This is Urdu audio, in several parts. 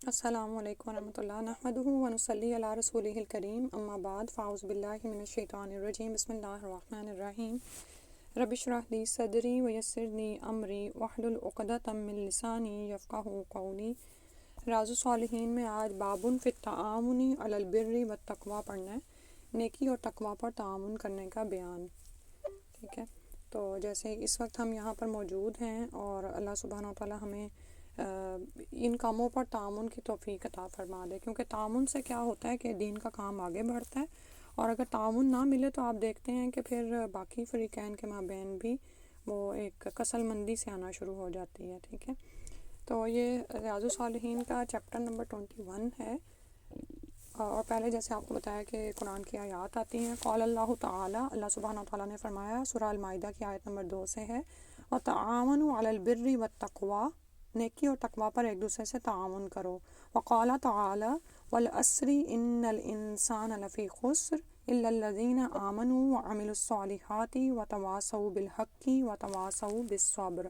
السلام علیکم ورحمۃ اللہ نحمدہ ونصلی علی رسولہ الکریم اما بعد فاعوذ باللہ من الشیطان الرجیم بسم اللہ الرحمن الرحیم رب اشرح لی صدری ویسر لی امری واحلل عقدۃ من لسانی یفقہوا قولی۔ راز الصالحین میں آج بابٌ فی التعاون علی البر والتقوی پڑھنا ہے، نیکی اور تقوی پر تعاون کرنے کا بیان۔ ٹھیک ہے، تو جیسے اس وقت ہم یہاں پر موجود ہیں اور اللہ سبحانہ و تعالیٰ ہمیں ان کاموں پر تعاون کی توفیق عطا فرما دے، کیونکہ تعاون سے کیا ہوتا ہے کہ دین کا کام آگے بڑھتا ہے، اور اگر تعاون نہ ملے تو آپ دیکھتے ہیں کہ پھر باقی فریقین کے مابین بھی وہ ایک کسل مندی سے آنا شروع ہو جاتی ہے۔ ٹھیک ہے، تو یہ ریاض الصالحین کا چیپٹر نمبر 21 ہے، اور پہلے جیسے آپ کو بتایا کہ قرآن کی آیات آتی ہیں۔ قال اللہ تعالیٰ، اللہ سبحانہ و تعالیٰ نے فرمایا، سورہ المائدہ کی آیت نمبر 2 سے ہے، وَتَعَاوَنُوا عَلَى الْبِرِّ وَالتَّقْوَىٰ، نیکی اور تقوی پر ایک دوسرے سے تعاون کرو۔ وقال تعالی والعصر ان الانسان لفی خسر الا الذین آمنوا وعملوا الصالحات وتواصوا بالحق وتواصوا بالصبر۔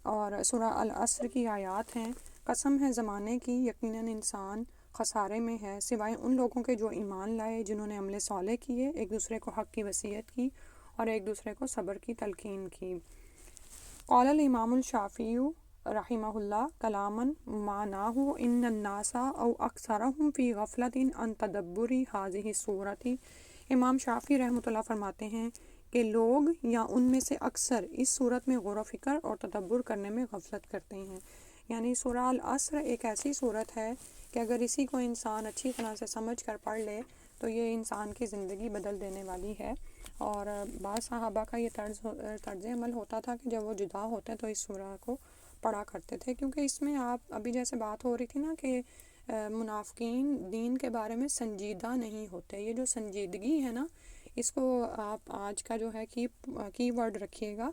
اور سورہ العصر کی آیات ہیں، قسم ہے زمانے کی، یقیناً انسان خسارے میں ہے سوائے ان لوگوں کے جو ایمان لائے، جنہوں نے عمل صالح کیے، ایک دوسرے کو حق کی وصیت کی اور ایک دوسرے کو صبر کی تلقین کی۔ قال الامام الشافعی رحمہ اللہ کلاماً معناہ ان الناس او اکثرهم فی غفلۃ عن تدبر هذه السورۃ۔ امام شافعی رحمۃ اللہ فرماتے ہیں کہ لوگ یا ان میں سے اکثر اس صورت میں غور و فکر اور تدبر کرنے میں غفلت کرتے ہیں۔ یعنی سورہ العصر ایک ایسی صورت ہے کہ اگر اسی کو انسان اچھی طرح سے سمجھ کر پڑھ لے تو یہ انسان کی زندگی بدل دینے والی ہے۔ اور بعض صحابہ کا یہ طرز عمل ہوتا تھا کہ جب وہ جدا ہوتے تو اس سورہ کو پڑھا کرتے تھے، کیونکہ اس میں آپ ابھی جیسے بات ہو رہی تھی نا کہ منافقین دین کے بارے میں سنجیدہ نہیں ہوتے۔ یہ جو سنجیدگی ہے نا، اس کو آپ آج کا جو ہے کی ورڈ رکھیے گا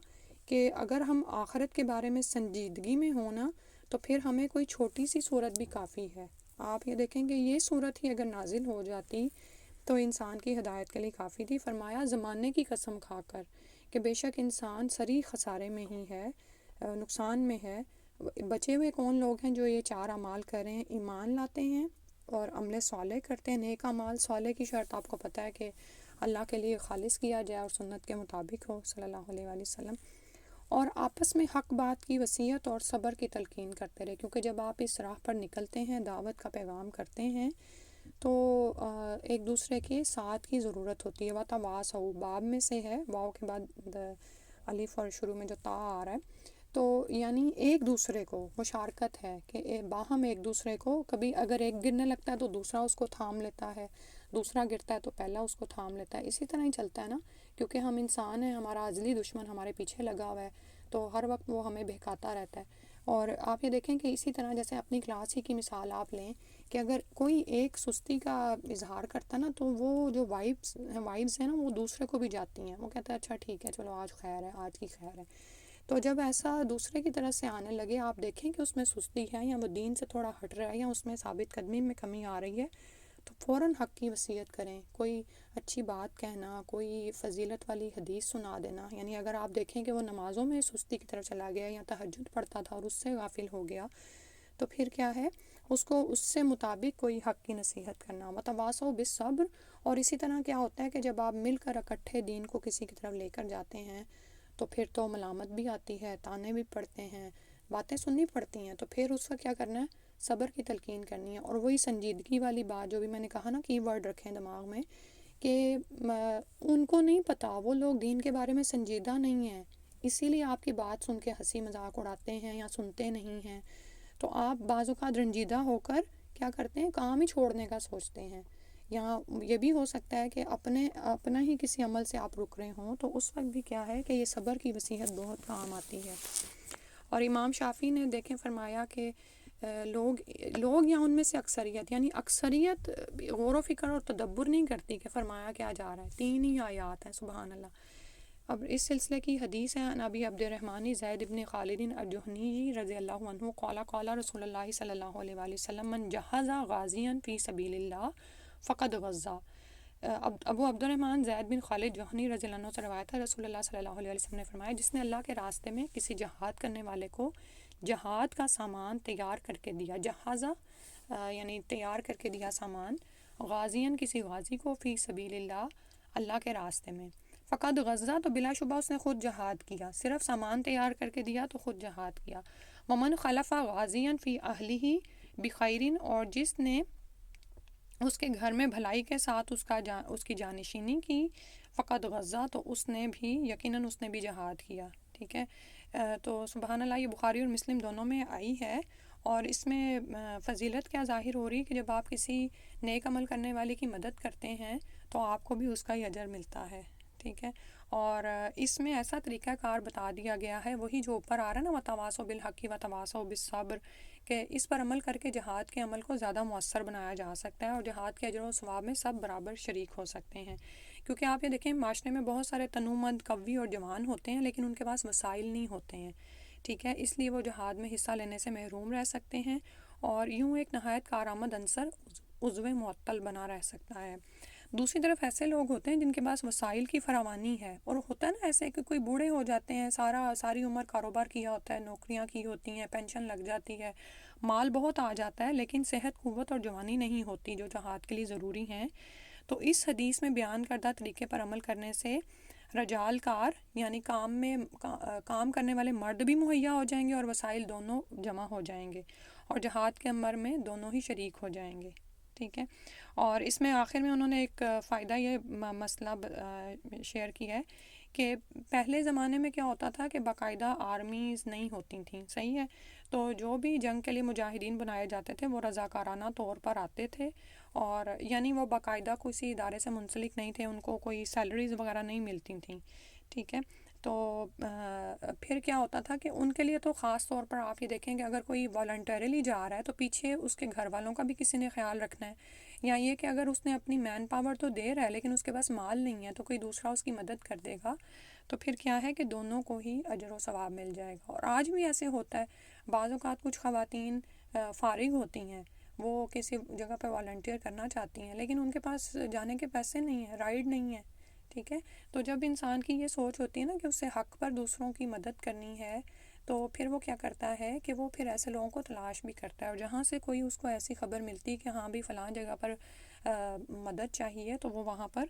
کہ اگر ہم آخرت کے بارے میں سنجیدگی میں ہونا تو پھر ہمیں کوئی چھوٹی سی صورت بھی کافی ہے۔ آپ یہ دیکھیں کہ یہ صورت ہی اگر نازل ہو جاتی تو انسان کی ہدایت کے لیے کافی تھی۔ فرمایا زمانے کی قسم کھا کر کہ بے شک انسان سری خسارے میں ہی ہے، نقصان میں ہے۔ بچے ہوئے کون لوگ ہیں جو یہ 4 اعمال کریں، ایمان لاتے ہیں اور عمل صالح کرتے ہیں۔ نیک اعمال صالح کی شرط آپ کو پتہ ہے کہ اللہ کے لیے خالص کیا جائے اور سنت کے مطابق ہو صلی اللہ علیہ وآلہ وسلم، اور آپس میں حق بات کی وصیت اور صبر کی تلقین کرتے رہے، کیونکہ جب آپ اس راہ پر نکلتے ہیں، دعوت کا پیغام کرتے ہیں تو ایک دوسرے کے ساتھ کی ضرورت ہوتی ہے۔ وتواصوا باب میں سے ہے، واو کے بعد الف اور شروع میں جو تا آ رہا ہے، تو یعنی ایک دوسرے کو مشارکت ہے کہ باہم ایک دوسرے کو، کبھی اگر ایک گرنے لگتا ہے تو دوسرا اس کو تھام لیتا ہے، دوسرا گرتا ہے تو پہلا اس کو تھام لیتا ہے، اسی طرح ہی چلتا ہے نا، کیونکہ ہم انسان ہیں، ہمارا ازلی دشمن ہمارے پیچھے لگا ہوا ہے تو ہر وقت وہ ہمیں بہکاتا رہتا ہے۔ اور آپ یہ دیکھیں کہ اسی طرح جیسے اپنی کلاس ہی کی مثال آپ لیں کہ اگر کوئی ایک سستی کا اظہار کرتا نا تو وہ جو وائبس ہیں نا وہ دوسرے کو بھی جاتی ہیں، وہ کہتا ہے اچھا ٹھیک ہے چلو آج خیر ہے، آج کی خیر ہے۔ تو جب ایسا دوسرے کی طرف سے آنے لگے، آپ دیکھیں کہ اس میں سستی ہے یا وہ دین سے تھوڑا ہٹ رہا ہے یا اس میں ثابت قدمی میں کمی آ رہی ہے، تو فوراً حق کی وصیت کریں۔ کوئی اچھی بات کہنا، کوئی فضیلت والی حدیث سنا دینا، یعنی اگر آپ دیکھیں کہ وہ نمازوں میں سستی کی طرف چلا گیا یا تہجد پڑھتا تھا اور اس سے غافل ہو گیا، تو پھر کیا ہے، اس کو اس سے مطابق کوئی حق کی نصیحت کرنا۔ وتواصوا بالصبر، اور اسی طرح کیا ہوتا ہے کہ جب آپ مل کر اکٹھے دین کو کسی کی طرف لے کر جاتے ہیں تو پھر تو ملامت بھی آتی ہے، تانے بھی پڑتے ہیں، باتیں سننی پڑتی ہیں، تو پھر اس کا کیا کرنا ہے، صبر کی تلقین کرنی ہے۔ اور وہی سنجیدگی والی بات جو بھی میں نے کہا نا، کی ورڈ رکھیں دماغ میں کہ ان کو نہیں پتہ، وہ لوگ دین کے بارے میں سنجیدہ نہیں ہیں، اسی لیے آپ کی بات سن کے ہنسی مذاق اڑاتے ہیں یا سنتے نہیں ہیں، تو آپ بعض اوقات رنجیدہ ہو کر کیا کرتے ہیں، کام ہی چھوڑنے کا سوچتے ہیں۔ یا یہ بھی ہو سکتا ہے کہ اپنا ہی کسی عمل سے آپ رک رہے ہوں، تو اس وقت بھی کیا ہے کہ یہ صبر کی وصیت بہت کام آتی ہے۔ اور امام شافعی نے دیکھیں فرمایا کہ لوگ یا ان میں سے اکثریت، یعنی اکثریت غور و فکر اور تدبر نہیں کرتی کہ فرمایا کیا جا رہا ہے، 3 ہی آیات ہیں، سبحان اللہ۔ اب اس سلسلے کی حدیث ہے عن ابی عبد الرحمن زید بن خالد الجہنی رضی اللہ عنہ قال قال رسول اللہ صلی اللہ علیہ وآلہ وسلم من جہز غازیا فی سبیل اللہ فقد غزا۔ ابو عبد الرحمن زید بن خالد جوہنی رضی اللہ عنہ سے روایت ہے، رسول اللہ صلی اللہ علیہ وسلم نے فرمایا، جس نے اللہ کے راستے میں کسی جہاد کرنے والے کو جہاد کا سامان تیار کر کے دیا، جہازہ یعنی تیار کر کے دیا سامان، غازین کسی غازی کو، فی سبیل اللہ اللہ کے راستے میں، فقد غزہ تو بلا شبہ اس نے خود جہاد کیا، صرف سامان تیار کر کے دیا تو خود جہاد کیا، ومن خلف غازین فی اہلہ بخیرین، اور جس نے اس کے گھر میں بھلائی کے ساتھ اس کی جانشینی کی، فقد غزہ تو اس نے بھی یقیناً اس نے بھی جہاد کیا، ٹھیک ہے۔ تو سبحان اللہ، یہ بخاری اور مسلم دونوں میں آئی ہے، اور اس میں فضیلت کیا ظاہر ہو رہی ہے کہ جب آپ کسی نیک عمل کرنے والے کی مدد کرتے ہیں تو آپ کو بھی اس کا ہی اجر ملتا ہے، ٹھیک ہے۔ اور اس میں ایسا طریقہ کار بتا دیا گیا ہے، وہی جو اوپر آ رہا ہے نا، وتواصوا بالحق وتواصوا بالصبر، کہ اس پر عمل کر کے جہاد کے عمل کو زیادہ مؤثر بنایا جا سکتا ہے، اور جہاد کے اجر و ثواب میں سب برابر شریک ہو سکتے ہیں۔ کیونکہ آپ یہ دیکھیں، معاشرے میں بہت سارے تنوع قوی اور جوان ہوتے ہیں، لیکن ان کے پاس وسائل نہیں ہوتے ہیں، ٹھیک ہے، اس لیے وہ جہاد میں حصہ لینے سے محروم رہ سکتے ہیں، اور یوں ایک نہایت کارآمد عنصر عضو معطل بنا رہ سکتا ہے۔ دوسری طرف ایسے لوگ ہوتے ہیں جن کے پاس وسائل کی فراوانی ہے، اور ہوتا ہے نا ایسے کہ کوئی بوڑھے ہو جاتے ہیں، ساری عمر کاروبار کیا ہوتا ہے، نوکریاں کی ہوتی ہیں، پینشن لگ جاتی ہے، مال بہت آ جاتا ہے، لیکن صحت، قوت اور جوانی نہیں ہوتی جو جہاد کے لیے ضروری ہیں۔ تو اس حدیث میں بیان کردہ طریقے پر عمل کرنے سے رجال کار یعنی کام کرنے والے مرد بھی مہیا ہو جائیں گے، اور وسائل دونوں جمع ہو جائیں گے، اور جہاد کے امر میں دونوں ہی شریک ہو جائیں گے، ٹھیک ہے۔ اور اس میں آخر میں انہوں نے ایک فائدہ یہ مسئلہ شیئر کیا ہے کہ پہلے زمانے میں کیا ہوتا تھا کہ باقاعدہ آرمیز نہیں ہوتی تھیں، صحیح ہے، تو جو بھی جنگ کے لیے مجاہدین بنائے جاتے تھے وہ رضاکارانہ طور پر آتے تھے، اور یعنی وہ باقاعدہ کسی ادارے سے منسلک نہیں تھے، ان کو کوئی سیلریز وغیرہ نہیں ملتی تھیں، ٹھیک ہے۔ تو پھر کیا ہوتا تھا کہ ان کے لیے تو خاص طور پر آپ یہ دیکھیں کہ اگر کوئی والنٹریلی جا رہا ہے تو پیچھے اس کے گھر والوں کا بھی کسی نے خیال رکھنا ہے، یا یہ کہ اگر اس نے اپنی مین پاور تو دے رہا ہے لیکن اس کے پاس مال نہیں ہے تو کوئی دوسرا اس کی مدد کر دے گا، تو پھر کیا ہے کہ دونوں کو ہی اجر و ثواب مل جائے گا۔ اور آج بھی ایسے ہوتا ہے، بعض اوقات کچھ خواتین فارغ ہوتی ہیں، وہ کسی جگہ پہ والنٹیئر کرنا چاہتی ہیں، لیکن ان کے پاس جانے کے پیسے نہیں ہیں، رائڈ نہیں ہے، ٹھیک ہے۔ تو جب انسان کی یہ سوچ ہوتی ہے نا کہ اسے حق پر دوسروں کی مدد کرنی ہے، تو پھر وہ کیا کرتا ہے کہ وہ پھر ایسے لوگوں کو تلاش بھی کرتا ہے، اور جہاں سے کوئی اس کو ایسی خبر ملتی کہ ہاں بھی فلاں جگہ پر مدد چاہیے تو وہ وہاں پر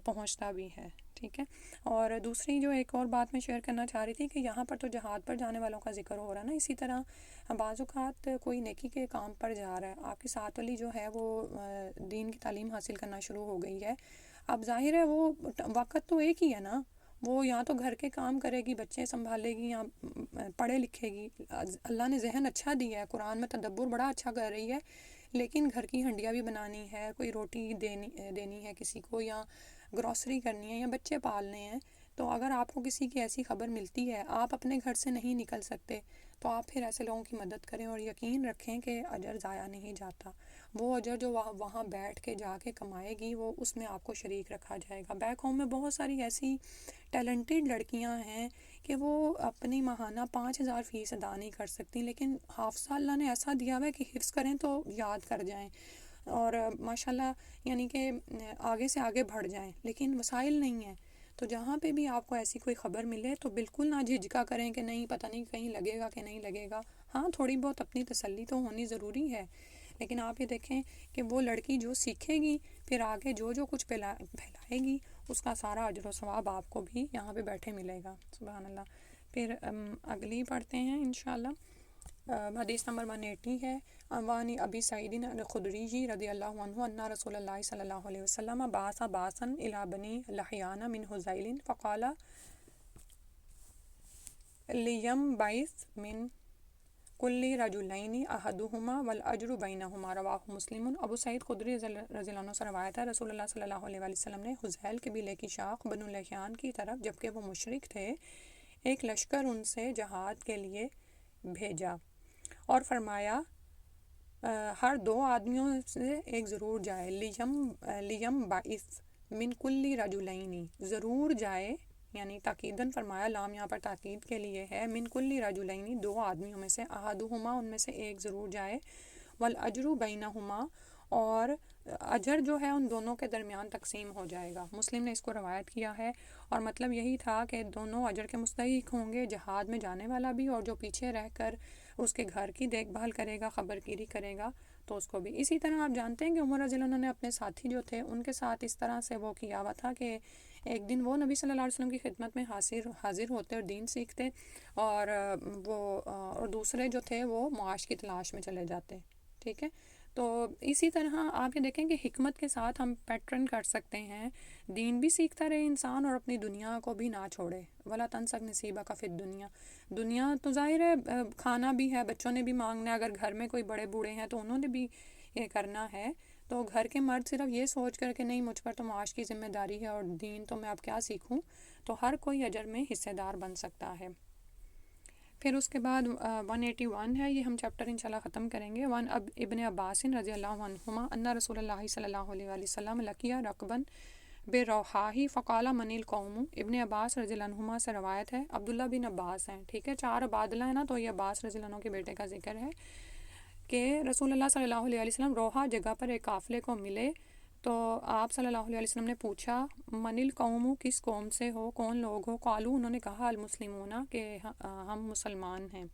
پہنچتا بھی ہے، ٹھیک ہے۔ اور دوسری جو ایک اور بات میں شیئر کرنا چاہ رہی تھی کہ یہاں پر تو جہاد پر جانے والوں کا ذکر ہو رہا ہے نا، اسی طرح بعض اوقات کوئی نیکی کے کام پر جا رہا ہے، آپ کے ساتھ والی جو ہے وہ دین کی تعلیم حاصل کرنا شروع ہو گئی ہے، اب ظاہر ہے وہ وقت تو ایک ہی ہے نا، وہ یا تو گھر کے کام کرے گی، بچے سنبھالے گی، یا پڑھے لکھے گی، اللہ نے ذہن اچھا دیا ہے، قرآن میں تدبر بڑا اچھا کر رہی ہے، لیکن گھر کی ہنڈیاں بھی بنانی ہے، کوئی روٹی دینی ہے کسی کو، یا گروسری کرنی ہے، یا بچے پالنے ہیں، تو اگر آپ کو کسی کی ایسی خبر ملتی ہے، آپ اپنے گھر سے نہیں نکل سکتے، تو آپ پھر ایسے لوگوں کی مدد کریں، اور یقین رکھیں کہ اجر ضائع نہیں جاتا، وہ اجر جو وہاں بیٹھ کے جا کے کمائے گی وہ اس میں آپ کو شریک رکھا جائے گا۔ بیک ہوم میں بہت ساری ایسی ٹیلنٹڈ لڑکیاں ہیں کہ وہ اپنی ماہانہ 5,000 فیس ادا نہیں کر سکتی، لیکن حافظہ اللہ نے ایسا دیا ہوا ہے کہ حفظ کریں تو یاد کر جائیں، اور ماشاءاللہ یعنی کہ آگے سے آگے بڑھ جائیں، لیکن وسائل نہیں ہیں۔ تو جہاں پہ بھی آپ کو ایسی کوئی خبر ملے تو بالکل نہ جھجکا کریں کہ نہیں پتہ نہیں کہیں لگے گا کہ نہیں لگے گا، ہاں تھوڑی بہت اپنی تسلی تو ہونی ضروری ہے، لیکن آپ یہ دیکھیں کہ وہ لڑکی جو سیکھے گی پھر آگے جو کچھ پھیلائے گی اس کا سارا اجر و ثواب آپ کو بھی یہاں پہ بیٹھے ملے گا، سبحان اللہ۔ پھر اگلی پڑھتے ہیں انشاءاللہ، حدیث نمبر 180 ہے، وعن ابی سعید الخدری رضی اللہ عنہ ان رسول اللہ صلی اللہ علیہ وسلم بعث بعثا الی بنی لحیان من حذیل فقال لینبعث من کل رجلین احدہما والاجر بینہما، رواہ مسلم۔ ابو سعید خدری رضی اللہ عنہ سے روایت ہے، رسول اللہ صلی اللہ علیہ وسلم نے حذیل قبیلے کی شاخ بنو لحیان کی طرف، جبکہ وہ مشرک تھے، ایک لشکر ان سے جہاد کے لیے بھیجا، اور فرمایا ہر 2 آدمیوں سے ایک ضرور جائے، لیم بعث من کل رجلین، ضرور جائے، یعنی تاکیداً فرمایا، لام یہاں پر تاکید کے لیے ہے، من کل رجلین 2 آدمیوں میں سے، احدہما ان میں سے ایک ضرور جائے، والاجر بینہما اور اجر جو ہے ان دونوں کے درمیان تقسیم ہو جائے گا۔ مسلم نے اس کو روایت کیا ہے، اور مطلب یہی تھا کہ دونوں اجر کے مستحق ہوں گے، جہاد میں جانے والا بھی اور جو پیچھے رہ کر اس کے گھر کی دیکھ بھال کرے گا، خبر گیری کرے گا تو اس کو بھی. اسی طرح آپ جانتے ہیں کہ عمر رضی اللہ عنہ نے اپنے ساتھی جو تھے ان کے ساتھ اس طرح سے وہ کیا ہوا تھا کہ ایک دن وہ نبی صلی اللہ علیہ وسلم کی خدمت میں حاضر ہوتے اور دین سیکھتے، اور دوسرے جو تھے وہ معاش کی تلاش میں چلے جاتے. ٹھیک ہے، تو اسی طرح آپ یہ دیکھیں کہ حکمت کے ساتھ ہم پیٹرن کر سکتے ہیں. دین بھی سیکھتا رہے انسان اور اپنی دنیا کو بھی نہ چھوڑے. ولا تنسک نصیبہ کا فی الدنیا. دنیا تو ظاہر ہے کھانا بھی ہے، بچوں نے بھی مانگنا ہے، اگر گھر میں کوئی بڑے بوڑھے ہیں تو انہوں نے بھی یہ کرنا ہے. تو گھر کے مرد صرف یہ سوچ کر کہ نہیں مجھ پر تو معاش کی ذمہ داری ہے اور دین تو میں اب کیا سیکھوں، تو ہر کوئی اجر میں حصے دار بن سکتا ہے. پھر اس کے بعد 181 ہے، یہ ہم چیپٹر انشاءاللہ ختم کریں گے. ابن عباس رضی اللہ عنہما ان رسول اللہ صلی اللہ علیہ وآلہ وسلم لقیا رقبن بے روحاہی فقال من القوم. ابن عباس رضی اللہ عنہما سے روایت ہے، عبداللہ بن عباس ہیں. ٹھیک ہے، 4 عبادلہ ہیں نا، تو یہ عباس رضی اللہ عنہ کے بیٹے کا ذکر ہے کہ رسول اللہ صلی اللہ علیہ وسلم روحا جگہ پر ایک قافلے کو ملے تو آپ صلی اللہ علیہ وسلم نے پوچھا من القوم، کس قوم سے ہو، کون لوگ ہو؟ قالو، انہوں نے کہا المسلمون، کہ ہم مسلمان ہیں.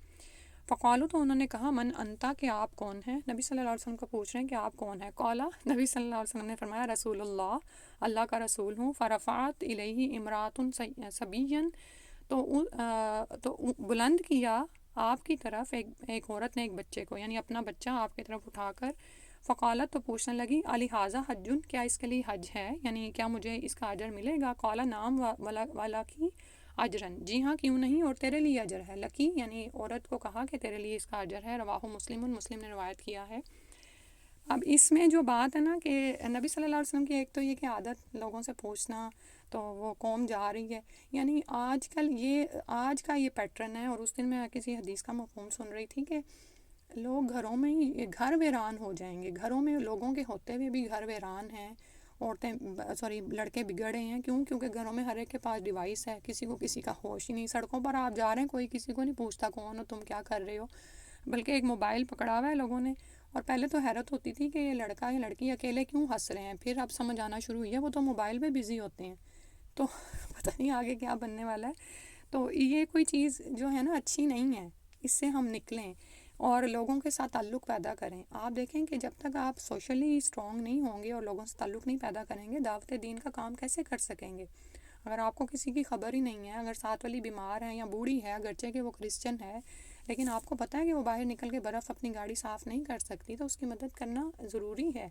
فقالو، تو انہوں نے کہا من انتا، کہ آپ کون ہیں؟ نبی صلی اللہ علیہ وسلم کو پوچھ رہے ہیں کہ آپ کون ہیں. قالا، نبی صلی اللہ علیہ وسلم نے فرمایا رسول اللہ، اللہ کا رسول ہوں. فرفعت الیہ امرات صبیا، تو بلند کیا آپ کی طرف ایک عورت نے ایک بچے کو، یعنی اپنا بچہ آپ کی طرف اٹھا کر. فقالت، تو پوچھنے لگی الہٰذا حج، کیا اس کے لیے حج ہے، یعنی کیا مجھے اس کا اجر ملے گا؟ قالا نعم والا کی اجرن، جی ہاں کیوں نہیں، اور تیرے لیے اجر ہے. لکی، یعنی عورت کو کہا کہ تیرے لیے اس کا اجر ہے. رواہ مسلم نے روایت کیا ہے. اب اس میں جو بات ہے نا کہ نبی صلی اللہ علیہ وسلم کی ایک تو یہ کہ عادت لوگوں سے پوچھنا، تو وہ قوم جا رہی ہے، یعنی آج کا یہ پیٹرن ہے. اور اس دن میں کسی حدیث کا مفہوم سن رہی تھی کہ لوگ گھروں میں ہی گھر ویران ہو جائیں گے، گھروں میں لوگوں کے ہوتے ہوئے بھی گھر ویران ہیں، لڑکے بگڑے ہیں. کیونکہ گھروں میں ہر ایک کے پاس ڈیوائس ہے، کسی کو کسی کا ہوش ہی نہیں. سڑکوں پر آپ جا رہے ہیں، کوئی کسی کو نہیں پوچھتا کون ہو تم، کیا کر رہے ہو، بلکہ ایک موبائل پکڑا ہوا ہے لوگوں نے. اور پہلے تو حیرت ہوتی تھی کہ یہ لڑکا یا لڑکی اکیلے کیوں ہنس رہے ہیں، پھر اب سمجھ آنا شروع ہوئی ہے وہ تو موبائل پہ بزی ہوتے ہیں. تو پتہ نہیں آگے کیا بننے والا ہے. تو یہ کوئی چیز جو ہے نا اچھی نہیں ہے، اس سے ہم نکلیں اور لوگوں کے ساتھ تعلق پیدا کریں. آپ دیکھیں کہ جب تک آپ سوشلی اسٹرانگ نہیں ہوں گے اور لوگوں سے تعلق نہیں پیدا کریں گے، دعوت دین کا کام کیسے کر سکیں گے؟ اگر آپ کو کسی کی خبر ہی نہیں ہے، اگر ساتھ والی بیمار ہے یا بوڑھی ہے، اگرچہ کہ وہ کرسچن ہے، لیکن آپ کو پتہ ہے کہ وہ باہر نکل کے برف اپنی گاڑی صاف نہیں کر سکتی، تو اس کی مدد کرنا ضروری ہے.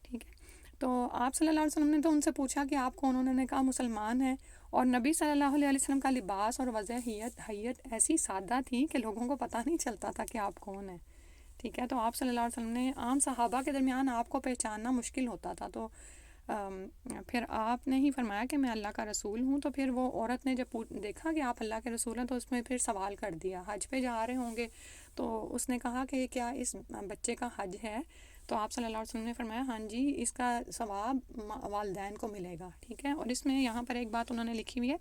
ٹھیک ہے، تو آپ صلی اللہ علیہ وسلم نے تو ان سے پوچھا کہ آپ کون؟ انہوں نے کہا مسلمان ہیں. اور نبی صلی اللہ علیہ وسلم کا لباس اور وضع حیت ایسی سادہ تھی کہ لوگوں کو پتہ نہیں چلتا تھا کہ آپ کون ہیں. ٹھیک ہے، تو آپ صلی اللہ علیہ وسلم نے عام صحابہ کے درمیان آپ کو پہچاننا مشکل ہوتا تھا. تو پھر آپ نے ہی فرمایا کہ میں اللہ کا رسول ہوں. تو پھر وہ عورت نے جب دیکھا کہ آپ اللہ کے رسول ہیں تو اس میں پھر سوال کر دیا، حج پہ جا رہے ہوں گے، تو اس نے کہا کہ کیا اس بچے کا حج ہے؟ تو آپ صلی اللہ علیہ وسلم نے فرمایا ہاں جی، اس کا ثواب والدین کو ملے گا. ٹھیک ہے، اور اس میں یہاں پر ایک بات انہوں نے لکھی ہوئی ہے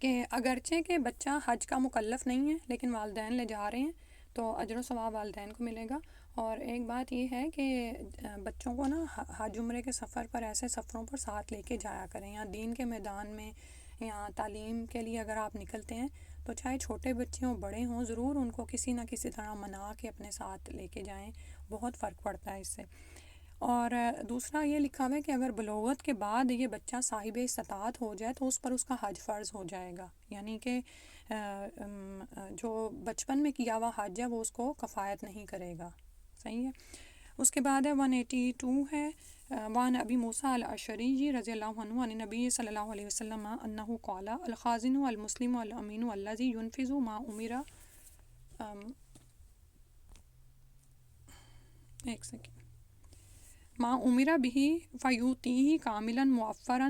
کہ اگرچہ کہ بچہ حج کا مکلف نہیں ہے لیکن والدین لے جا رہے ہیں تو اجر و ثواب والدین کو ملے گا. اور ایک بات یہ ہے کہ بچوں کو نا حج عمرے کے سفر پر ایسے سفروں پر ساتھ لے کے جایا کریں، یا دین کے میدان میں یا تعلیم کے لیے اگر آپ نکلتے ہیں تو چاہے چھوٹے بچے ہوں بڑے ہوں، ضرور ان کو کسی نہ کسی طرح منا کے اپنے ساتھ لے کے جائیں، بہت فرق پڑتا ہے اس سے. اور دوسرا یہ لکھا ہوا ہے کہ اگر بلوغت کے بعد یہ بچہ صاحب استطاعت ہو جائے تو اس پر اس کا حج فرض ہو جائے گا، یعنی کہ جو بچپن میں کیا ہوا حج ہے وہ اس کو کفایت نہیں کرے گا. صحیح ہے. اس کے بعد ہے 182 ہے، وان ابی موسیٰ الاشعری رضی اللہ عنہ عن نبی صلی اللہ علیہ وسلم انہ قال الخازن المسلم الامین الذی ینفذ ما امر ایک سیکنڈ ما امر به فیوتیہ کاملا موفرا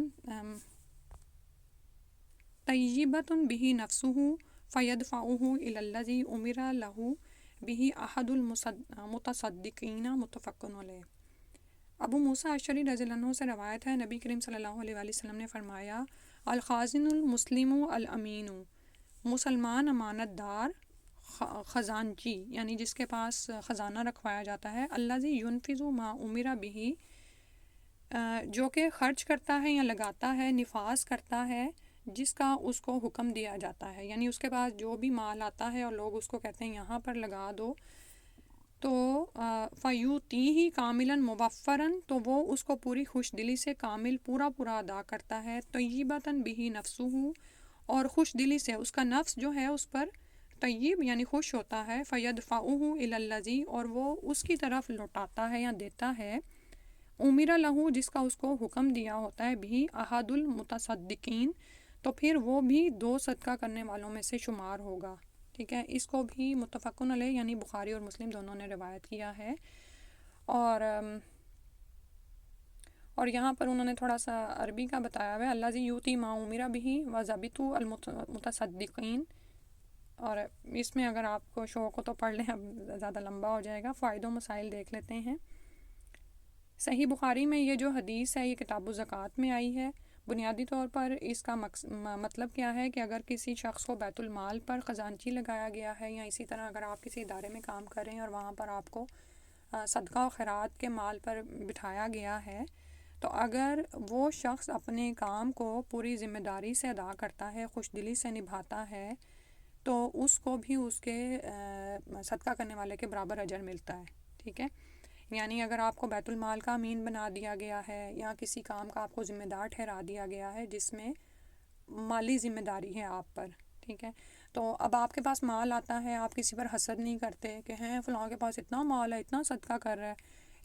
طیبۃ به نفسہ فیدفعہ الی الذی امر لہ به احد المتصدقین، متفق علیہ. ابو موسیٰ اشعری رضی اللہ عنہ سے روایت ہے، نبی کریم صلی اللہ علیہ وآلہ وسلم نے فرمایا الخازن المسلم الامین، مسلمان امانت دار خزانچی، یعنی جس کے پاس خزانہ رکھوایا جاتا ہے، الذی ینفذ ما امر به، جو کہ خرچ کرتا ہے یا لگاتا ہے، نفاذ کرتا ہے جس کا اس کو حکم دیا جاتا ہے، یعنی اس کے پاس جو بھی مال آتا ہے اور لوگ اس کو کہتے ہیں یہاں پر لگا دو، تو فیوتیہ کاملاً موفراً، تو وہ اس کو پوری خوش دلی سے کامل پورا ادا کرتا ہے، طیبتاً بہ نفسہ، اور خوش دلی سے اس کا نفس جو ہے اس پر طیب یعنی خوش ہوتا ہے، فیدفعہ الی الذی، اور وہ اس کی طرف لوٹاتا ہے یا دیتا ہے، امر لہو، جس کا اس کو حکم دیا ہوتا ہے، بھی احد المتصدقین، تو پھر وہ بھی 2 صدقہ کرنے والوں میں سے شمار ہوگا، ٹھیک ہے۔ اس کو بھی متفقن علیہ یعنی بخاری اور مسلم دونوں نے روایت کیا ہے، اور یہاں پر انہوں نے تھوڑا سا عربی کا بتایا ہوا ہے، الذی یؤتی ما امر بہ وضابط المتصدقین، اور اس میں اگر آپ کو شوق ہو تو پڑھ لیں، اب زیادہ لمبا ہو جائے گا، فائد و مسائل دیکھ لیتے ہیں۔ صحیح بخاری میں یہ جو حدیث ہے یہ کتاب الزکوٰۃ میں آئی ہے۔ بنیادی طور پر اس کا مطلب کیا ہے کہ اگر کسی شخص کو بیت المال پر خزانچی لگایا گیا ہے، یا اسی طرح اگر آپ کسی ادارے میں کام کر رہے ہیں اور وہاں پر آپ کو صدقہ و خیرات کے مال پر بٹھایا گیا ہے، تو اگر وہ شخص اپنے کام کو پوری ذمہ داری سے ادا کرتا ہے، خوش دلی سے نبھاتا ہے، تو اس کو بھی اس کے صدقہ کرنے والے کے برابر اجر ملتا ہے، ٹھیک ہے۔ یعنی اگر آپ کو بیت المال کا امین بنا دیا گیا ہے، یا کسی کام کا آپ کو ذمہ دار ٹھہرا دیا گیا ہے جس میں مالی ذمہ داری ہے آپ پر، ٹھیک ہے، تو اب آپ کے پاس مال آتا ہے، آپ کسی پر حسد نہیں کرتے کہ ہیں فلاں کے پاس اتنا مال ہے، اتنا صدقہ کر رہا ہے،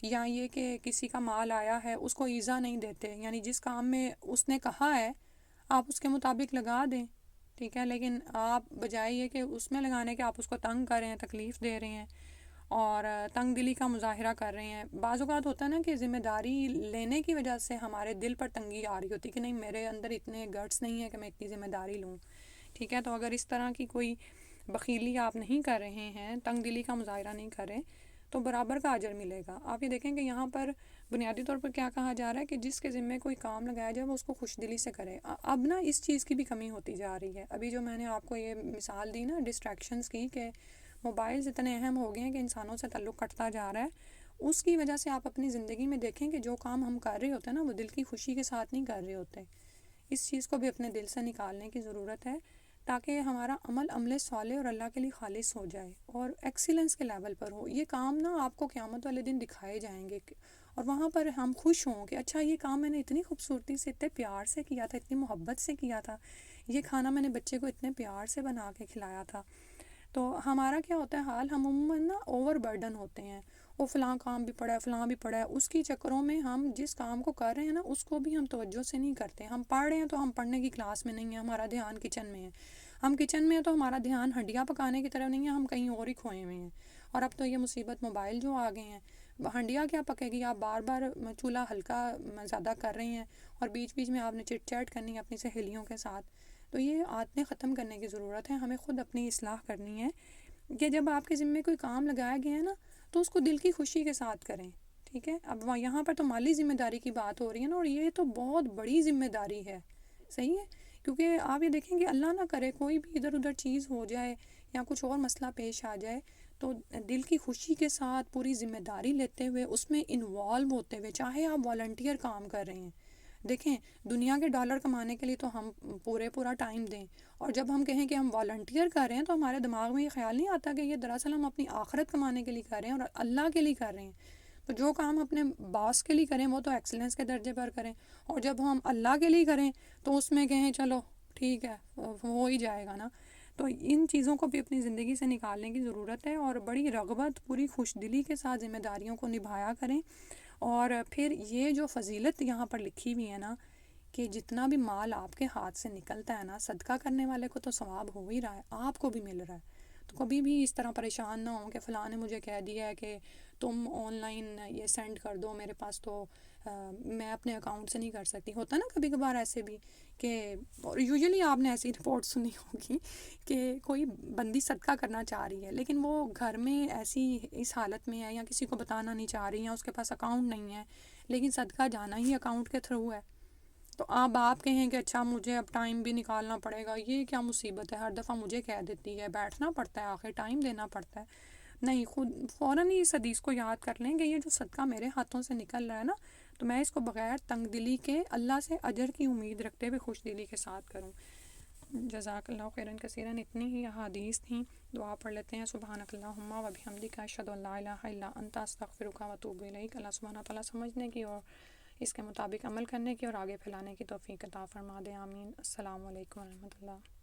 یا یہ کہ کسی کا مال آیا ہے اس کو ایزا نہیں دیتے، یعنی جس کام میں اس نے کہا ہے آپ اس کے مطابق لگا دیں، ٹھیک ہے، لیکن آپ بجائے یہ کہ اس میں لگانے کے آپ اس کو تنگ کر رہے ہیں، تکلیف دے رہے ہیں اور تنگ دلی کا مظاہرہ کر رہے ہیں۔ بعض اوقات ہوتا ہے نا کہ ذمہ داری لینے کی وجہ سے ہمارے دل پر تنگی آ رہی ہوتی کہ نہیں، میرے اندر اتنے گٹس نہیں ہے کہ میں اتنی ذمہ داری لوں، ٹھیک ہے، تو اگر اس طرح کی کوئی بخیلی آپ نہیں کر رہے ہیں، تنگ دلی کا مظاہرہ نہیں کر رہے، تو برابر کا اجر ملے گا۔ آپ یہ دیکھیں کہ یہاں پر بنیادی طور پر کیا کہا جا رہا ہے کہ جس کے ذمے کوئی کام لگایا جائے وہ اس کو خوش دلی سے کرے۔ اب نا اس چیز کی بھی کمی ہوتی جا رہی ہے۔ ابھی جو میں نے آپ کو یہ مثال دی نا ڈسٹریکشنز کی، کہ موبائلز اتنے اہم ہو گئے ہیں کہ انسانوں سے تعلق کٹتا جا رہا ہے، اس کی وجہ سے آپ اپنی زندگی میں دیکھیں کہ جو کام ہم کر رہے ہوتے ہیں نا وہ دل کی خوشی کے ساتھ نہیں کر رہے ہوتے۔ اس چیز کو بھی اپنے دل سے نکالنے کی ضرورت ہے، تاکہ ہمارا عمل صالح اور اللہ کے لیے خالص ہو جائے اور ایکسیلنس کے لیول پر ہو۔ یہ کام نا آپ کو قیامت والے دن دکھائے جائیں گے، اور وہاں پر ہم خوش ہوں کہ اچھا یہ کام میں نے اتنی خوبصورتی سے، اتنے پیار سے کیا تھا، اتنی محبت سے کیا تھا، یہ کھانا میں نے بچے کو اتنے پیار سے بنا کے کھلایا تھا۔ تو ہمارا کیا ہوتا ہے حال، ہم عموماً نا اوور برڈن ہوتے ہیں، وہ فلاں کام بھی پڑا ہے، فلاں بھی پڑا ہے، اس کی چکروں میں ہم جس کام کو کر رہے ہیں نا اس کو بھی ہم توجہ سے نہیں کرتے۔ ہم پڑھ رہے ہیں تو ہم پڑھنے کی کلاس میں نہیں ہیں، ہمارا دھیان کچن میں ہے، ہم کچن میں ہیں تو ہمارا دھیان ہنڈیاں پکانے کی طرف نہیں ہے، ہم کہیں اور ہی کھوئے ہوئے ہیں۔ اور اب تو یہ مصیبت موبائل جو آ گئے ہیں، ہنڈیا کیا پکے گی، آپ بار بار چولہا ہلکا زیادہ کر رہے ہیں اور بیچ بیچ میں آپ نے چٹ چیٹ کرنی ہے اپنی سہیلیوں کے ساتھ۔ تو یہ عادتیں ختم کرنے کی ضرورت ہے، ہمیں خود اپنی اصلاح کرنی ہے کہ جب آپ کے ذمے کوئی کام لگایا گیا ہے نا تو اس کو دل کی خوشی کے ساتھ کریں، ٹھیک ہے۔ اب یہاں پر تو مالی ذمہ داری کی بات ہو رہی ہے نا، اور یہ تو بہت بڑی ذمہ داری ہے، صحیح ہے، کیونکہ آپ یہ دیکھیں کہ اللہ نہ کرے کوئی بھی ادھر ادھر چیز ہو جائے یا کچھ اور مسئلہ پیش آ جائے، تو دل کی خوشی کے ساتھ پوری ذمہ داری لیتے ہوئے اس میں انوالو ہوتے ہوئے، چاہے آپ والنٹیئر کام کر رہے ہیں، دیکھیں دنیا کے ڈالر کمانے کے لیے تو ہم پورا ٹائم دیں، اور جب ہم کہیں کہ ہم والنٹیئر کر رہے ہیں تو ہمارے دماغ میں یہ خیال نہیں آتا کہ یہ دراصل ہم اپنی آخرت کمانے کے لیے کر رہے ہیں اور اللہ کے لیے کر رہے ہیں۔ تو جو کام اپنے باس کے لیے کریں وہ تو ایکسلنس کے درجے پر کریں، اور جب ہم اللہ کے لیے کریں تو اس میں کہیں چلو ٹھیک ہے ہو ہی جائے گا نا۔ تو ان چیزوں کو بھی اپنی زندگی سے نکالنے کی ضرورت ہے، اور بڑی رغبت پوری خوش دلی کے ساتھ ذمہ داریوں کو نبھایا کریں۔ اور پھر یہ جو فضیلت یہاں پر لکھی ہوئی ہے نا کہ جتنا بھی مال آپ کے ہاتھ سے نکلتا ہے نا، صدقہ کرنے والے کو تو ثواب ہو ہی رہا ہے، آپ کو بھی مل رہا ہے۔ تو کبھی بھی اس طرح پریشان نہ ہوں کہ فلاں نے مجھے کہہ دیا ہے کہ تم آن لائن یہ سینڈ کر دو میرے پاس، تو میں اپنے اکاؤنٹ سے نہیں کر سکتی۔ ہوتا ہے نا کبھی کبھار ایسے بھی کہ یوزلی آپ نے ایسی رپورٹ سنی ہوگی کہ کوئی بندی صدقہ کرنا چاہ رہی ہے لیکن وہ گھر میں ایسی اس حالت میں ہے یا کسی کو بتانا نہیں چاہ رہی، یا اس کے پاس اکاؤنٹ نہیں ہے، لیکن صدقہ جانا ہی اکاؤنٹ کے تھرو ہے۔ تو اب آپ کہیں کہ اچھا مجھے اب ٹائم بھی نکالنا پڑے گا، یہ کیا مصیبت ہے، ہر دفعہ مجھے کہہ دیتی ہے، بیٹھنا پڑتا ہے، آخر ٹائم دینا پڑتا ہے۔ نہیں، خود فوراً ہی اس حدیث کو یاد کر لیں کہ یہ جو صدقہ میرے ہاتھوں سے نکل رہا ہے نا، تو میں اس کو بغیر تنگ دلی کے اللہ سے اجر کی امید رکھتے ہوئے خوش دلی کے ساتھ کروں۔ جزاک اللہ خیرا کثیرا، اتنی ہی احادیث تھیں، دعا پڑھ لیتے ہیں۔ سبحانک اللہم و بحمدک، اشہد ان لا الہ الا انت، استغفرک و اتوب الیک۔ اللہ سبحانہ تعالیٰ سمجھنے کی اور اس کے مطابق عمل کرنے کی اور آگے پھیلانے کی توفیق عطا فرما دے، آمین۔ السلام علیکم و رحمۃ اللہ۔